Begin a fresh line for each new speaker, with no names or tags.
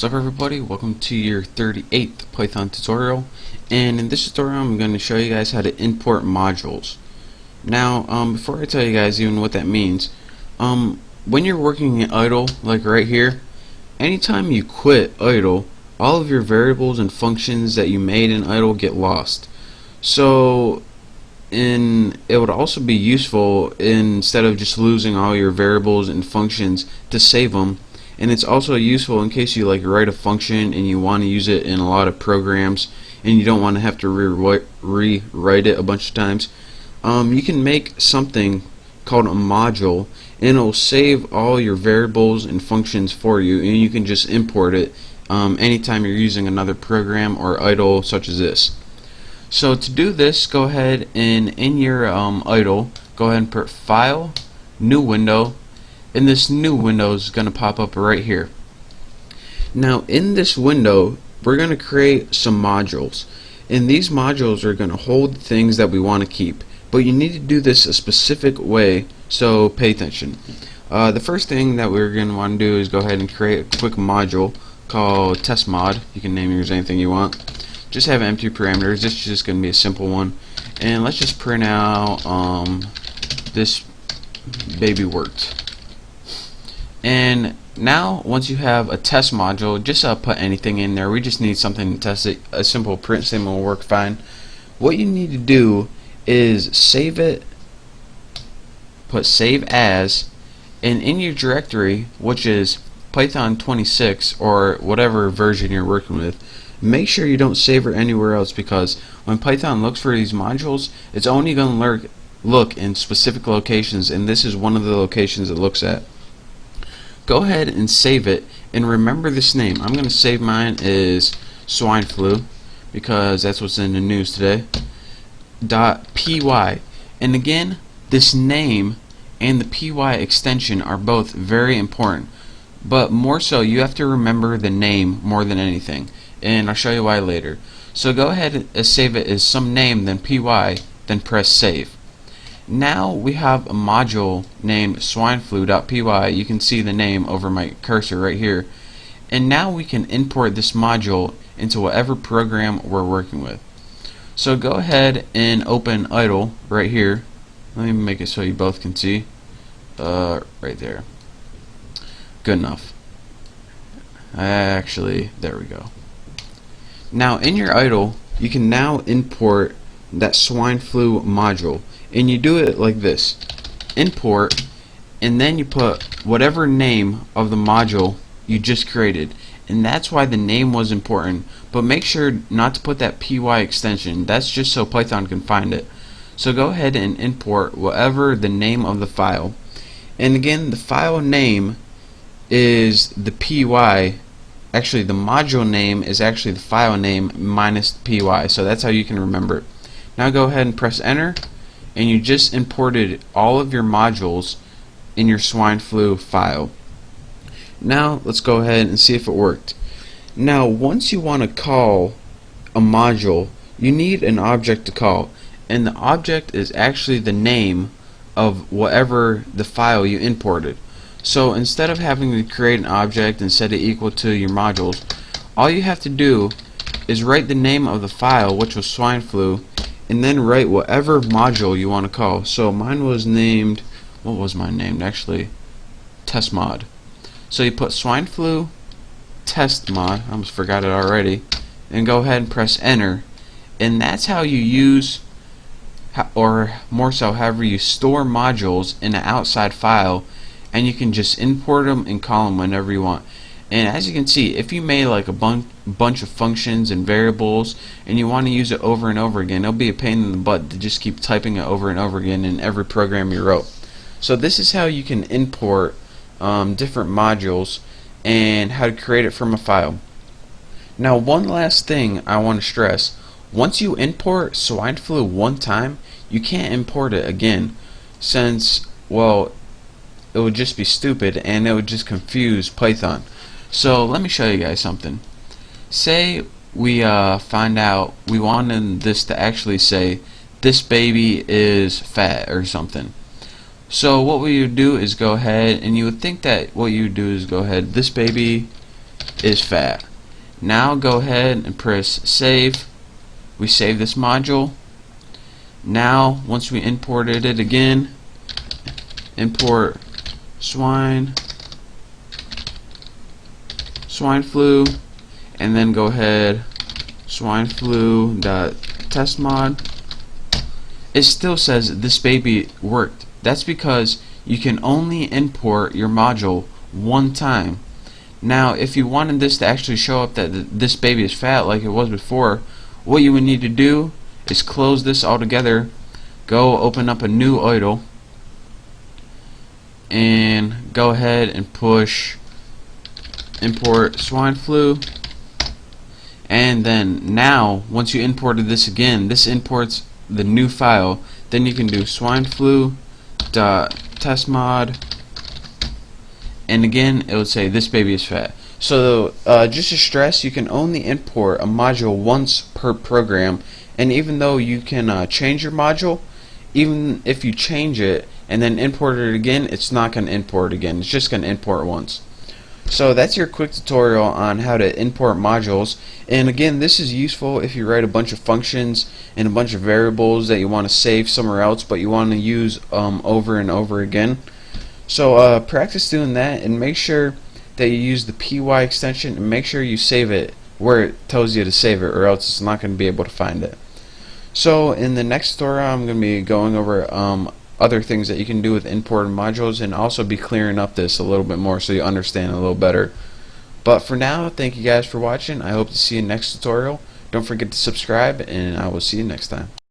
What's up everybody, welcome to your 38th Python tutorial, and in this tutorial I'm going to show you guys how to import modules. Now before I tell you guys even what that means, when you're working in idle, like right here, anytime you quit idle, all of your variables and functions that you made in idle get lost. So it would also be useful, instead of just losing all your variables and functions, to save them. And it's also useful in case you write a function and you want to use it in a lot of programs and you don't want to have to rewrite it a bunch of times. You can make something called a module, and it'll save all your variables and functions for you, and you can just import it anytime you're using another program or idle such as this. So to do this, go ahead and in your idle, go ahead and put File, New Window, and this new window is going to pop up right here. Now in this window we're going to create some modules, and these modules are going to hold things that we want to keep, but you need to do this a specific way, so pay attention. The first thing that we're going to want to do is go ahead and create a quick module called test mod. You can name yours anything you want. Just have empty parameters. This is just going to be a simple one, and let's just print out this baby worked. And now once you have a test module, just put anything in there. We just need something to test it. A simple print statement will work fine. What you need to do is save it, put save as, and in your directory, which is Python 26 or whatever version you're working with, make sure you don't save it anywhere else, because when Python looks for these modules, it's only going to look in specific locations, and this is one of the locations it looks at. Go ahead and save it, and remember this name. I'm going to save mine as swine flu, because that's what's in the news today. .py, and again, this name and the py extension are both very important, but more so you have to remember the name more than anything, and I'll show you why later. So go ahead and save it as some name, then py, then press save. Now we have a module named swineflu.py. You can see the name over my cursor right here, and now we can import this module into whatever program we're working with. So go ahead and open idle right here. Let me make it so you both can see. Right there. Good enough. Actually, there we go. Now in your idle, you can now import that swine flu module, and you do it like this: import, and then you put whatever name of the module you just created, and that's why the name was important. But make sure not to put that py extension. That's just so Python can find it. So go ahead and import whatever the name of the file, and again the file name is the py. Actually, the module name is actually the file name minus the py, so that's how you can remember it. Now go ahead and press enter, and you just imported all of your modules in your swine flu file. Now let's go ahead and see if it worked. Now once you want to call a module, you need an object to call, and the object is actually the name of whatever the file you imported. So instead of having to create an object and set it equal to your modules, all you have to do is write the name of the file, which was swine flu, and then write whatever module you want to call. So mine was named, what was mine named actually? Test mod. So you put swine flu test mod, I almost forgot it already, and go ahead and press enter, and that's how you use, or more so however you store modules in an outside file, and you can just import them and call them whenever you want. And as you can see, if you made like a bunch of functions and variables and you want to use it over and over again, it'll be a pain in the butt to just keep typing it over and over again in every program you wrote. So this is how you can import different modules and how to create it from a file. Now one last thing I want to stress: once you import swine flu one time, you can't import it again, since, well, it would just be stupid and it would just confuse Python. So let me show you guys something. Say we find out we wanted this to actually say this baby is fat or something. So what we would do is go ahead, and you would think that what you would do is go ahead, this baby is fat. Now go ahead and press save. We save this module. Now once we imported it again, import swine flu, and then go ahead swine flu dot test mod. It still says this baby worked. That's because you can only import your module one time. Now if you wanted this to actually show up that this baby is fat like it was before, what you would need to do is close this all together, go open up a new idle, and go ahead and push import swine flu, and then now once you imported this again, this imports the new file. Then you can do swine flu dot test mod, and again it would say this baby is fat. So just to stress, you can only import a module once per program, and even though you can change your module, even if you change it and then import it again, it's not going to import again. It's just going to import once. So that's your quick tutorial on how to import modules. And again, this is useful if you write a bunch of functions and a bunch of variables that you want to save somewhere else but you want to use over and over again. So practice doing that, and make sure that you use the py extension, and make sure you save it where it tells you to save it, or else it's not going to be able to find it. So in the next tutorial I'm going to be going over other things that you can do with imported modules, and also be clearing up this a little bit more so you understand a little better. But for now, thank you guys for watching. I hope to see you next tutorial. Don't forget to subscribe, and I will see you next time.